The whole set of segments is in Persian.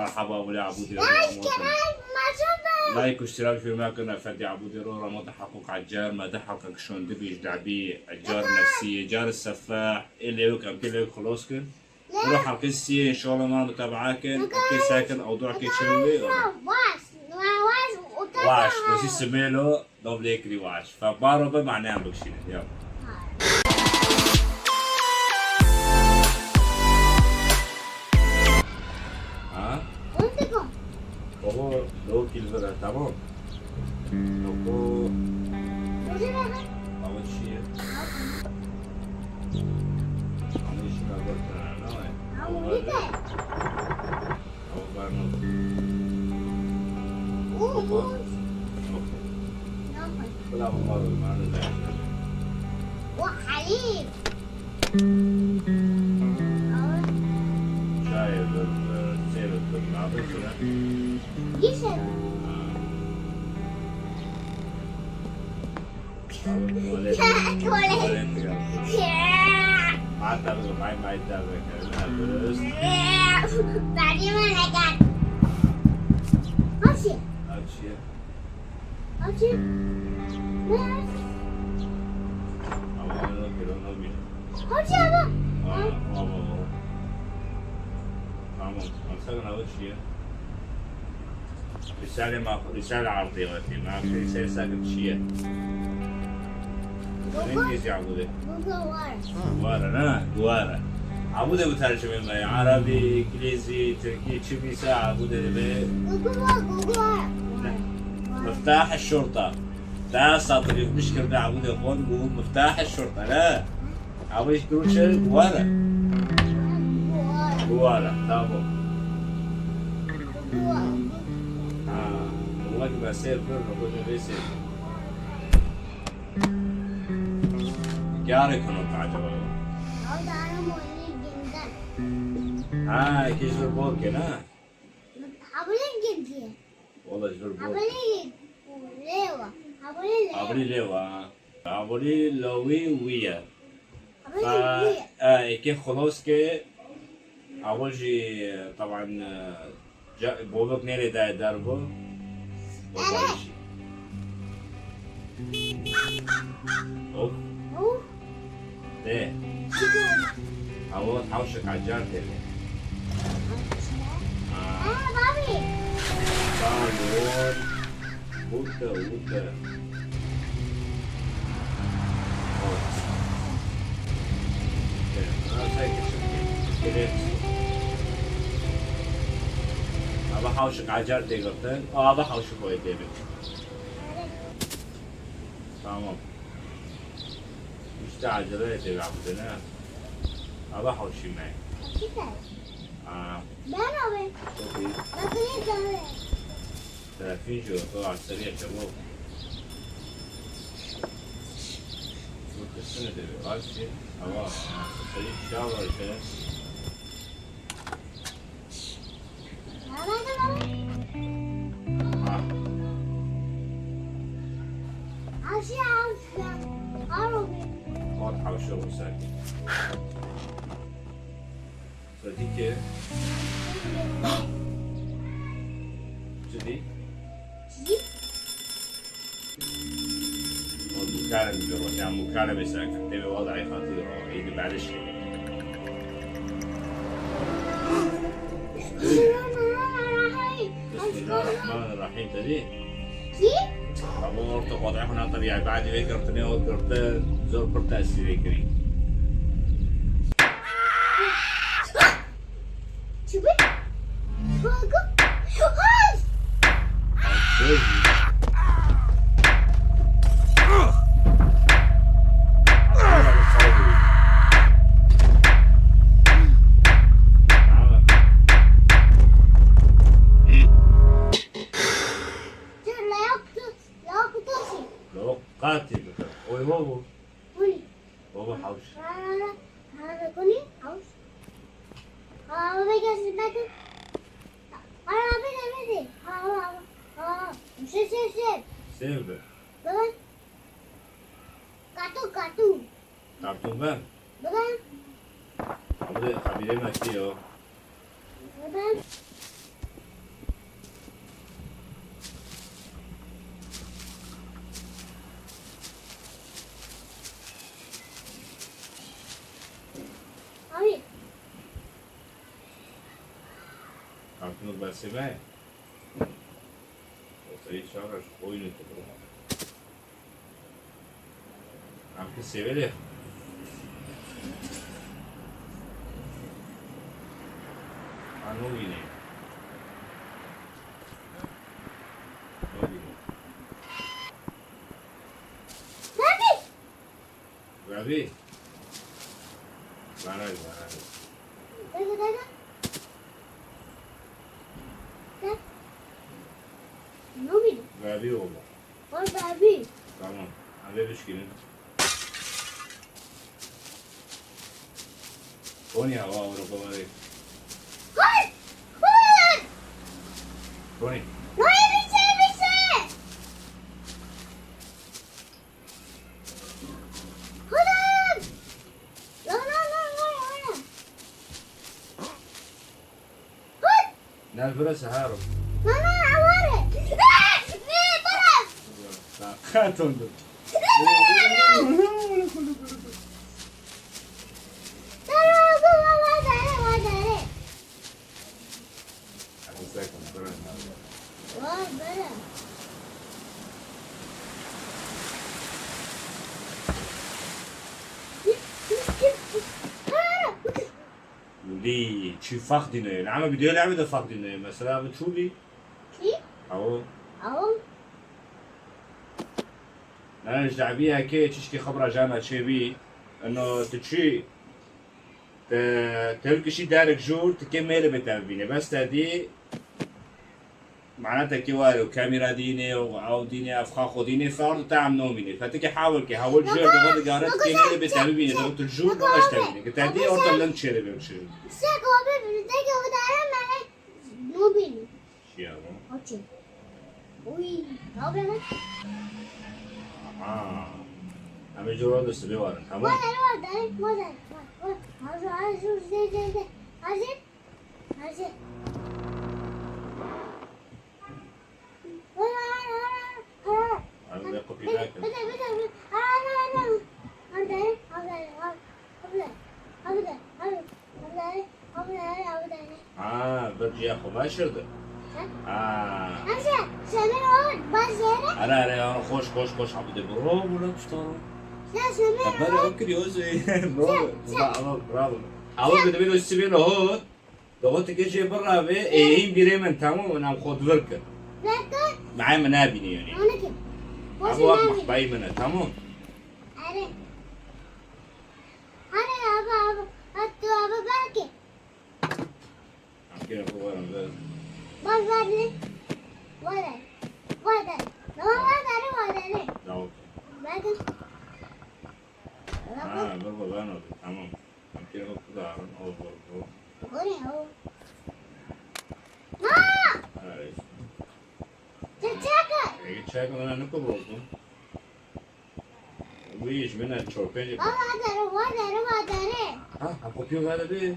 مرحبا ابو عبودي. لايك واشتراك في موقعنا فدي عبودي رورا ما تحقق عجار ما تحقق شون دبي يجدع بيه الجار النفسية جار السفاح اللي يوك أم كله خلاص كن روح على القصة إن شاء الله ما نتابعاكن أوكي ساكن أو دور كي تشلي واش بس يسميله دوبليكري واش فبارو بمعناه بكشين يلا بابا لو كيلو تمام لو أول شيء وحليب شايف الزيت بالمعبد كده يشرب ما تعرف ما يتابعك بعدين ما نقعد ماشي أشياء ماشي أنا كده نبي ماشي أبا تمام أمسكنا أول شيء رسالة عرضية ما في رسالة ساكن شيء إنجليزي عبودة جوارا عبودة بترجم معي عربي إنجليزي تركي شو بيسا عبودة به مفتاح الشرطة ده سطر مشكلة ده عبودة أخوان بقول مفتاح الشرطة لا عبودة يقولون شيء جوارا تمام والله ما سير فرن وكل بيسير كياري كنوا تعجبوا كيش البول كنا والله جبر بول عبري ليوا عبري لوي ويا كي خلاص كي أول شيء طبعا بوبك نيري دا دربو اوف ده اول حوشك على الجار تاني بابي صالون بوتا انا سايق كده ابا حوشك على الجار تاني قلتن ابا حوشك وين تاني تمام مستعجلة عبدنا أبا حوشي معي بابي 30 جو طلع سريع شباب شوف السنة دي غاشي أبا سريع شاور شيء واضحة والشغل ساكن صديقي جدي مكالمة جروح يعني مكالمة ساكن تبي وضعي خطير عيد بعد شيء بسم الله الرحمن الرحيم تدي أبو مرتق وضعي هنا طبيعي بعد ذكرتني وذكرت زور برتاسي ذكري شوفي باكو قاتل وي بابا بابا حوش هذا كوني حوش بابا جالس باكل سيف Cartoon kan? Apa dia? Habis dia mati yo. Kalkınır basime. Ortayı çağırır. Oyunu tutur. Amki seveli. Ano yine. Babi. Rabi. Bana. Daga. Dad. No video. Rabi oldu. What babi? Tamam. Hadi düşkünün. Tony hava Avrupa var. Hold! Hold! Tony. No, bir şey. Hold on! No. Hold! Ne burası Harun? No, I want it. Ne, bırak. Kaç oldu? ليه شي فاقدينه العمل بده يلعب ده فاقدينه مثلا بتشوفي او انا مش دعبيها كي تشكي خبره جانا شي بي انه تشي تلقي شي دارك جور تكمل بتعبينه بس تدي معناتها كيواري وكاميرا ديني او ديني افخاخ وديني فرد تعم نوميني فتكي حاول كي حاول جور دغه قارت كيني بتعبينه دغه الجور باش تعبينه قلت هدي اورد لن تشري بيرشي يا اما جور ده سبيوار تمام انا كوبي باك برجي اخو ما شرده انا خوش عبد برافو ولا تشتغل برا اوكي يوزي برافو اول بدي بينو السبيل هون ضغطت كيجي برا بي ايه بيري من تمام انا خود وركه معي منابني يعني ابو اطمح باي منها تمام كده هو برضه بانو تمام كده هو كده هو برضه شايف انا نكو برضه ويش منها الشوربين هكوبيو هذا بيه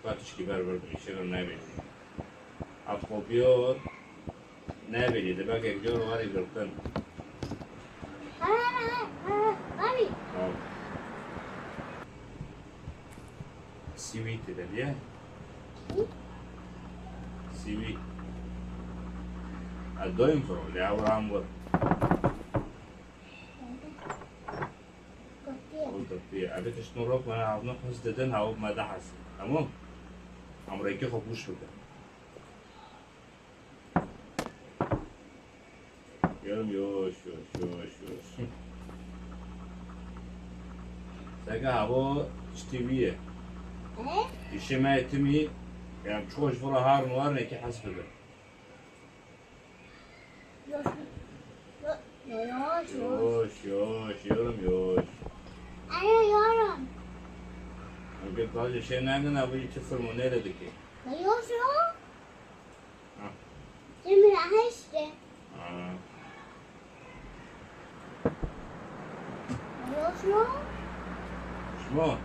باتش كبار برضه يشتغل نابل هكوبيو نابل ده بقى يجور غالي برتن سيويت ده ليه سيويت الدوين فرو اللي هو رامور عبيت شنو روك وانا عم نقص ددن هاو ما دحس تمام امريكي خبوش بده يوش ساقا هاو اشتبيه işe ma etimi yani çoğu fora harun var ne ki hasbede yoş yorum Mungkin kalau saya nangan apa itu formulir ada ke? شمو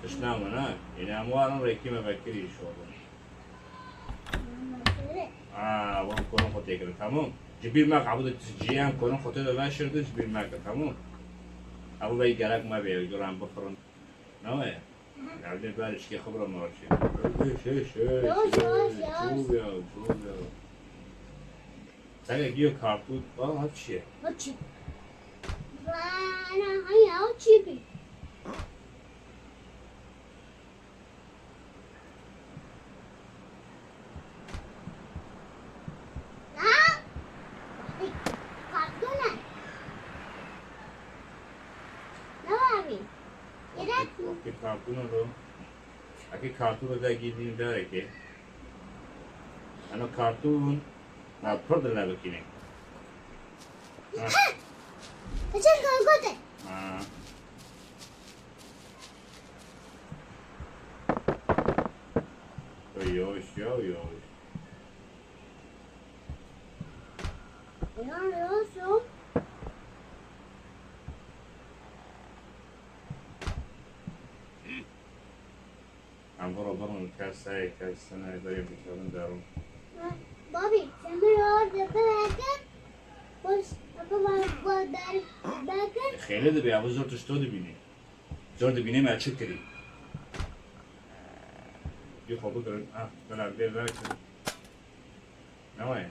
تشنام أنا يعني أموالهم ريكي ما بكري شو وهم كونوا خطيك تمام جبير ماك عبود التسجيان كونوا خطيك ما شرط جبير ماك تمام أبو بي جالك ما بيجوا عم بفرن نوع بعدين بالش كي خبرة مارشي Yavaş, yavaş, yavaş. شوف يا شوف يا سنة جيو كارتون هاتشي Açı. Bana hayal çipi. Lan! Kalktı ne? Ne var abi? Gerek mi? وقتی کارتون رو اگه کارتون رو دگیریم داره که انا کارتون پر دل بکنه Kaçın kalkı de. یوش یا یوش Ya yok. هم برو برون کسانه داریم بیتارون دارم Bobby, sen de yoğurt yaparken boş yapamazlar derken خیلی دبی اول زور تشتو دبینی زور دبینی مرچه کری یه خوابو کرن بلد بیر برکن نوای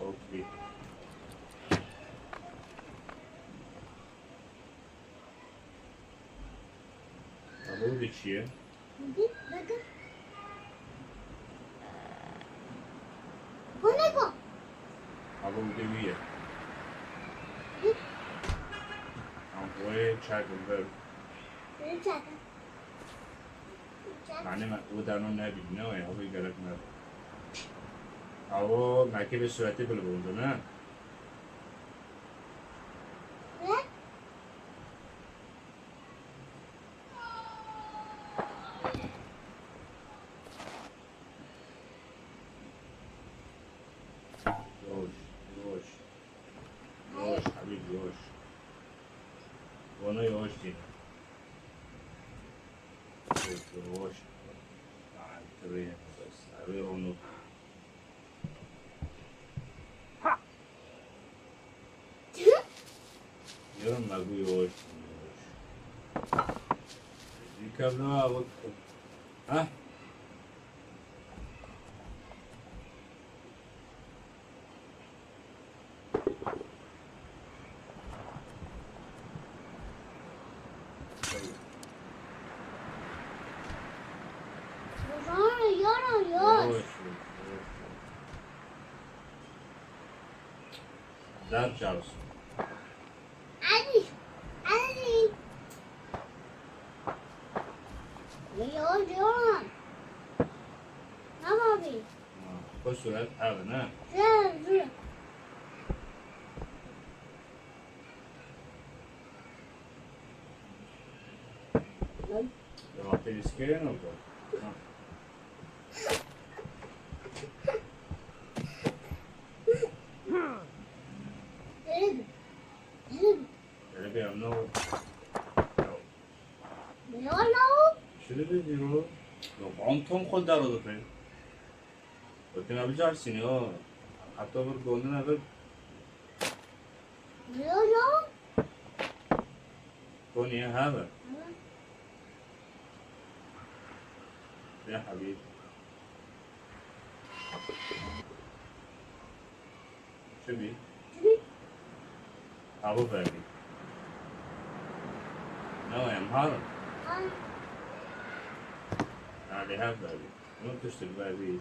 اوکی اول دی چیه؟ bakın. Bu ne bu? اول دی ویه اوه چای بلد Benim çatam. معنی من او دانون نبید نوای هوی گرک نبید او مکی به صورتی بل بونده نه Ne? يوش يوش يوش حبيبي يوش وانا يوش دي يوش تري بس تري ونو يوم ما بو يوش يكملوا وقت ها Sonra yarar. يوش دار جالس Ali. Ali. Yarar. Ne abi? بسرعة هذا نعم Dur. يعطي السكين ولا Nerede? اللي بيعملوه Ne var lan o? شو اللي بيديروا؟ لو عنكم خد دارو دفعي لكن أبي جالسين يا حتى برجعنا نقول Ne var lan? كوني هذا يا حبيبي شو بي؟ أبو بابي No, I'm hard. They have baby. مو تشتري baby.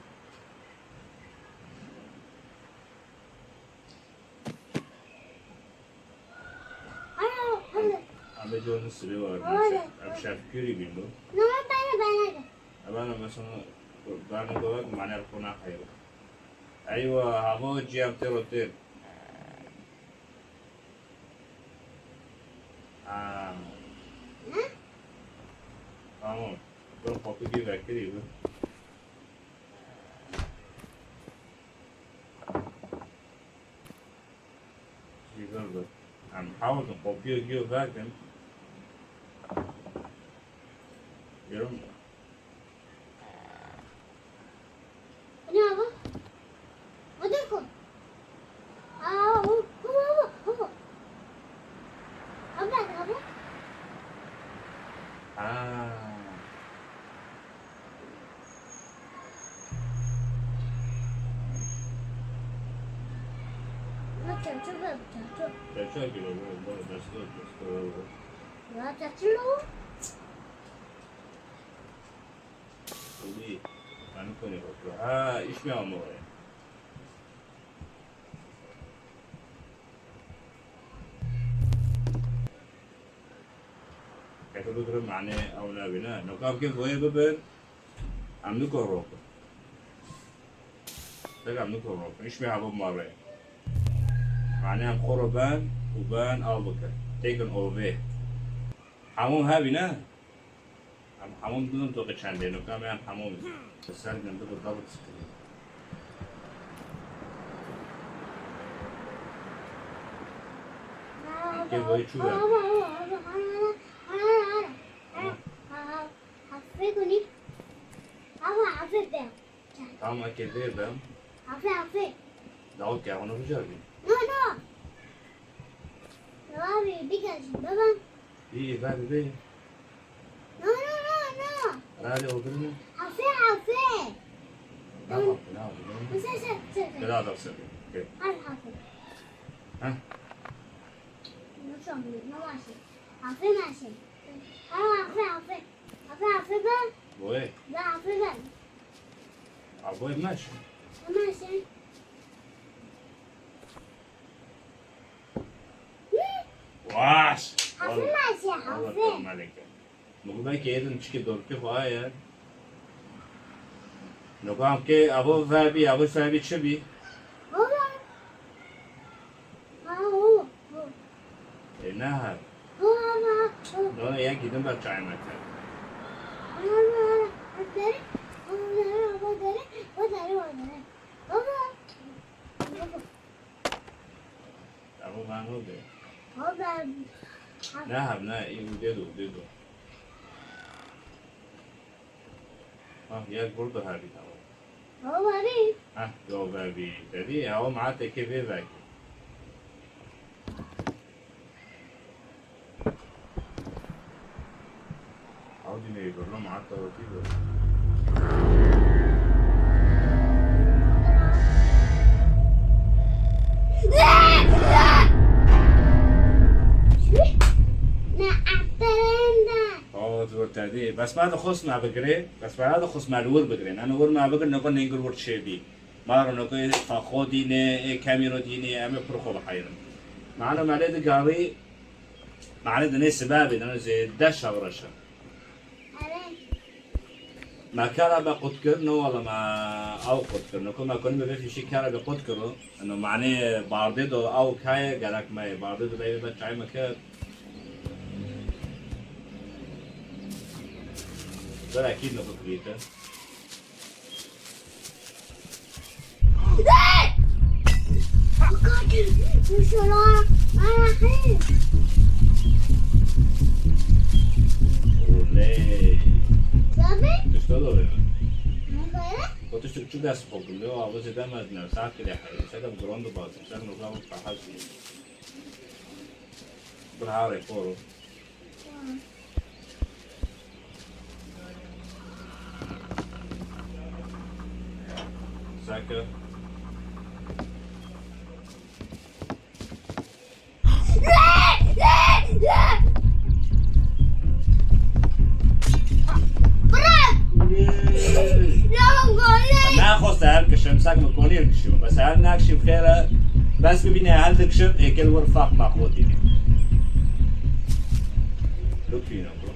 أبي جون السرير أبي شاف كيري بيلو. أنا مثلا بعمل جواب معناه القناع خير. أيوة هبو جيم تروتير. Tamam. Ben kapı gibi bekliyorum. Güzel de. Yani havada kapıya gibi verdim. Diyorum Ne abi? O da ko. Aa, o چه کیلو بود دست لا تاكلوا خوبی من کنی بکر ایش میام موقع كيف بقرا معناه أو لا بناء لو كان كيف وين ببر عم نكون روكا ده عم نكون روكا إيش بيها مرة معناها قربان وبان أبوكا تيجن أوفي حموم ها بناء عم حموم بدون توقع شندي لو كان عم حموم بس هل نبدأ بالضبط سكري كيف وين شو ده حفظني حفظ ده طعمه كبير ده حفظ دعوت كده هنا بجربي no Baby, because Baba إيه بعد ده no رالي أوبرنا حفظ لا لا بس لا لا تفصل كيف حفظ ها شو ما ماشي حفظ بقى بوي لا حفظ بقى عبوي ماشي ماشي واش حفظ ماشي الله حفظ يكرم عليك مقبل كده نشكي دور كيف آية نقام كي أبو فابي شبي بابا هو نهر هو دون يا كده برجع مكان أبو ما هو ده نهر يوديدو يا برضه هابي جو بابي تدي هو معاته كيف باقي عودي ما يقول له معاته وكيف تادي بس بعد خص مع بقري بس بعد خص مع الور بقري أنا ور مع بقري نقول نيجر ور شيبي ما رأنا نقول فخودينه كاميرو دينه أمي برخو بحيرن معنا معلد قاري معلد ناس سبابي أنا زي دش ورشة ما كان بقط كرنه ولا ما أو قط كرنه كل ما كنا بفي شيء كان بقط كرنه إنه معناه باردو أو كاي قالك ما باردو بيجي بتشعي مكان ده أكيد نقط بيته oley İşte doğru Otuş Türkçü ders oldum diyor avuz edemezler sakin ya sen de grondo bazı sen de uzun fahaz bravo poro Saka ناخذ سهل كشم ساق مكونير كشم بس هل ناكشف خيره بس ببيني هل تكشم هيك الورفاق ماخذ دي look فينا برو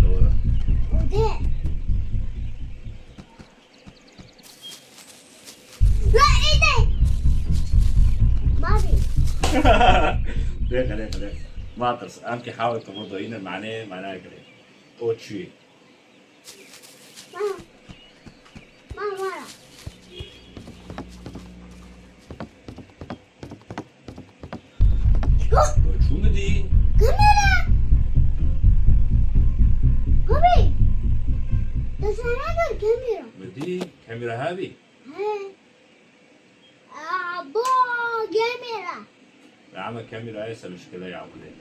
دورة ليه ما ترس أمكي حاول تبرضه هنا معناه كده أوتشي شو بدي؟ بدي كاميرا هذه عمل كاميرا هسه مشكلة يا عبودي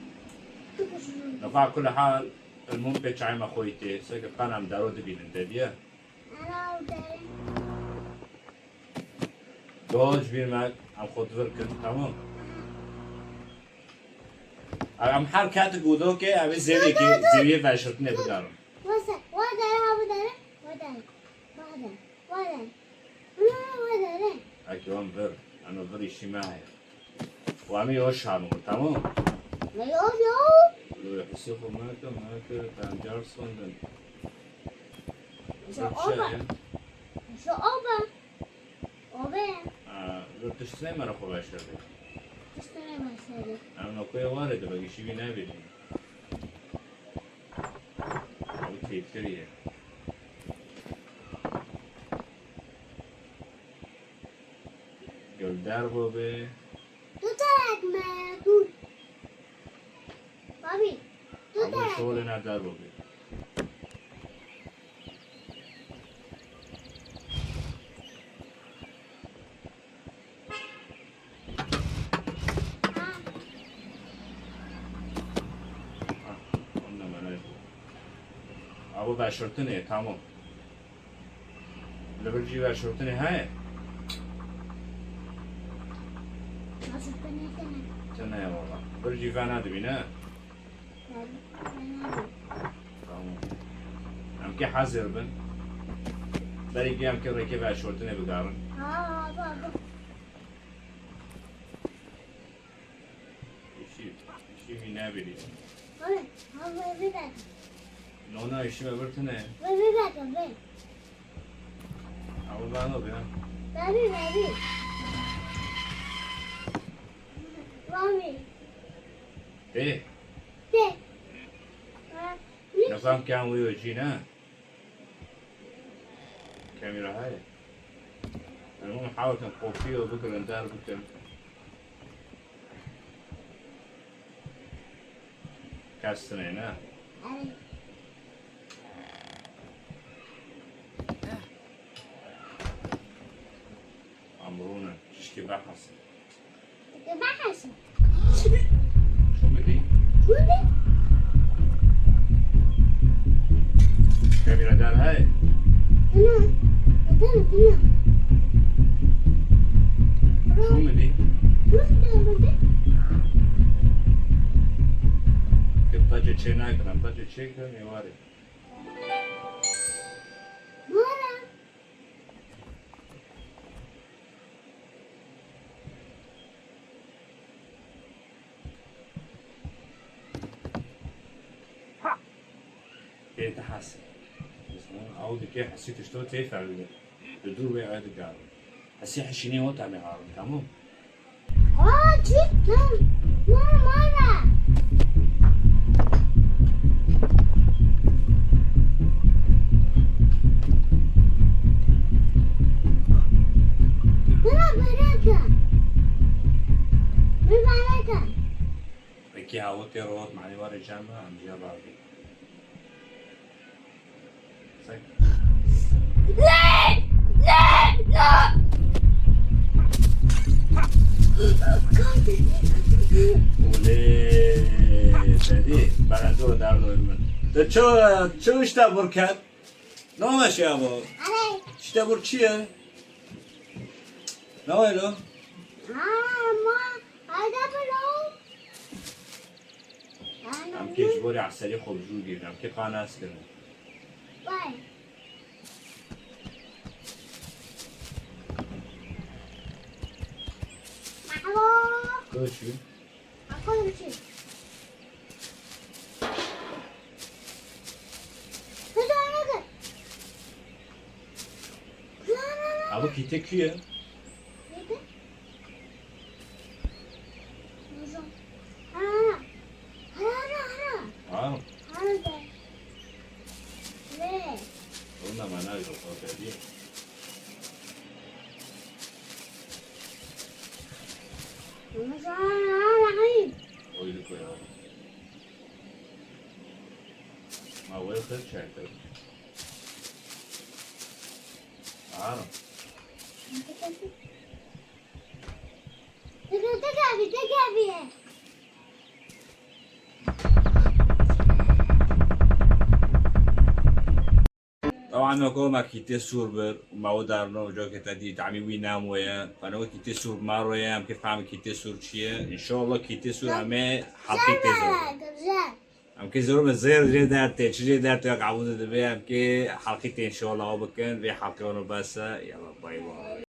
نفع كل حال المهم بيتش عيم اخويتي سيك قنام دارو دبين انت ديا أنا دوج بيرمك عم خود وركن تمام عم حركات قودوكي عم زاوية فاشرتني بدارم وسط وداره وداره هاكي وان فر أنا فر اجتماعي وعم يوش عمو تمام ما يقول لو يحسيخو ماكا تان جارسون شو أوبا لو تشتري مرة خو باشر تشتري مسألة أنا نوكوي وارد بقى شي بنابي أو كيف كريه قل داربو به تو ترک من تو بابی تو أول ترک شغل نداربو به قلنا ملاك أبو باشرتني تمام لبرجي باشرتني هاي ما شفتني تاني تنا يا والله برجي فانا دبينا تمام عم كي حذر بن بري قيام كي ركب باشرتني بقارن بابا شي في نابلي هو بيبقى نونا يشي ببرتني بيبقى أبو بانو بينا بابي بابي إيه تي نظام كان ويجينا كاميرا هاي المهم حاول كان قوفيه وبكر اندار بكر كاستنينا عمرونا تشكي بحث بحث شو بدي شو كاميرا دار هاي تنا شو بدي كيف ضجة تشيناك أنا ضجة تشيكا ميواري مرة كي تحسن بس عودي كي حسيت شتو تيفع بدور بي عاد قارن حسي حشيني وطع مي عارن تمام جدا مرة بركة كي هاوتي روت معني واري جامعة عم جيب عادي لا وليه سدي بلدو دردو من ده شو اشتا بركات نو ماشي يا ابو علي اشتا بركيه نو الو ما هذا بلو عم كي جبوري على السريع خب جوجي عم كي قناص كده باي كل شيء أقول شيء ابو كي تكيه اه قلنا ما ناقص الصوت دي قول لك يا ما هو يخرج شايفه عارف تقابي طبعا طبعا ما كل ما كيتي سور بر ما ودارنا وجو كتادي تعمي وينام ويا فانا كيتي سور مارو يا كيف عم كيتي سور شيء ان شاء الله كيتي سور عمي حقيقي زور جرجان ام كي زور مزير جي دارتي شي دارتي عبود دبي ام كي حلقتي ان شاء الله وبكن في حلقه بس يلا باي باي